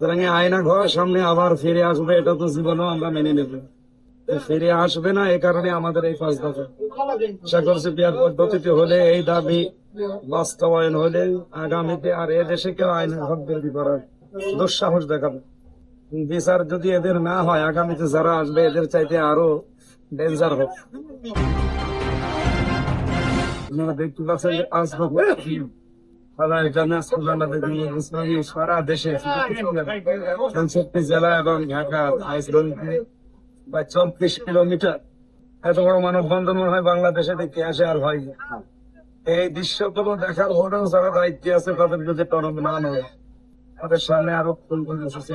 সুতরাং এই আয়না ঘর সামনে আবার ফিরে আসবে, এটা তো জীবনেও আমরা মেনে নেব। ফিরে আসবে না, এ কারণে আমাদের এই 5 দফা। আশা করছি বিয়ার পদ্ধতিতে হলে, এই দাবি বাস্তবায়ন হলে আগামীতে আর এদেশে কেউ আয়না ঘর তৈরি করার দুঃসাহস দেখাবে। বিচার যদি এদের না হয়, আগামীতে যারা আসবে এদের চাইতে আরো ডেঞ্জার হবে। আপনারা দেখতে পাচ্ছেন যে সারা দেশে 64 জেলা এবং ঢাকা বা 34 কিলোমিটার এত বড় মানববন্ধন মনে হয় বাংলাদেশে দেখে আসে আর হয়। এই দৃশ্যগুলো দেখার পরেও যারা দায়িত্বে আছে তাদের যদি টনক না হয়, তাদের সামনে আরো কোন কোন আসবে।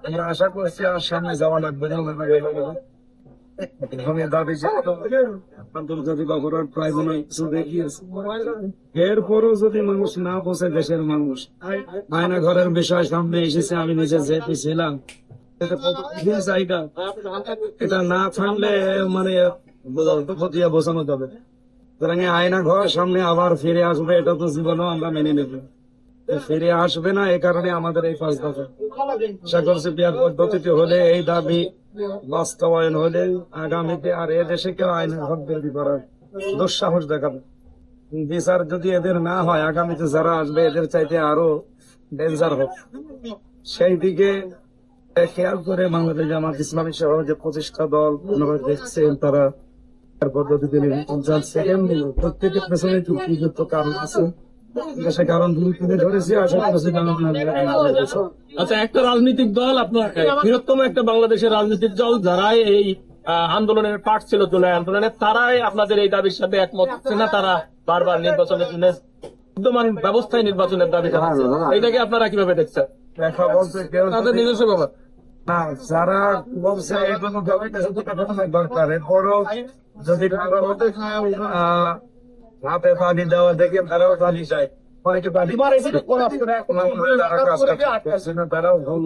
আমরা আশা করছি আর সামনে যাওয়া লাগবে না। দাবি আন্তর্জাতিক অপরাধ ট্রাইব্যুনাল কিছু দেখিয়েছে, এরপরও যদি মানুষ না বোঝে, দেশের মানুষ আয়না ঘরের বিষয় সামনে এসেছে, আমি নিজে যেতে ছিলাম, জায়গা এটা না থাকলে মানে বোঝানো যাবে। সুতরাং এই আয়না ঘর সামনে আবার ফিরে আসবে, এটা তো জীবনেও আমরা মেনে নেব। ফিরে আসবে না, এ কারণে আমাদের এই 5 দফা। আশা করছি বিয়ার পদ্ধতিতে হলে, এই দাবি বাস্তবায়ন হলে আগামীতে আর এদেশে কেউ আয়না ঘর তৈরি করার দুঃসাহস দেখাবে। বিচার যদি এদের না হয়, আগামীতে যারা আসবে এদের চাইতে আরো ডেঞ্জার হবে। সেই দিকে খেয়াল করে বাংলাদেশ জামাত ইসলামী সহ যে 25টা দল দেখছেন, তারা পদ্ধতিতে প্রত্যেকের পেছনে যুক্তিযুক্ত কারণ আছে, সে কারণ তুলে ধরেছি। আশা করছি আচ্ছা, একটা রাজনৈতিক দল, আপনার বৃহত্তম একটা বাংলাদেশের রাজনৈতিক দল, যারা এই আন্দোলনের পার্ট ছিল, জুলাই আন্দোলনের, তারাই আপনাদের এই দাবির সাথে একমত হচ্ছে না। তারা বারবার নির্বাচনের জন্য বিদ্যমান ব্যবস্থায় নির্বাচনের দাবি জানাচ্ছে। এটাকে আপনারা কিভাবে দেখছেন? দেখা বলছে কেউ তাদের নিজস্ব ব্যাপার না, যারা বলছে এগুলো দরকার, এরপরও যদি হাতে পানি দেওয়া দেখে তারাও পানি চায়, তারাও ভুল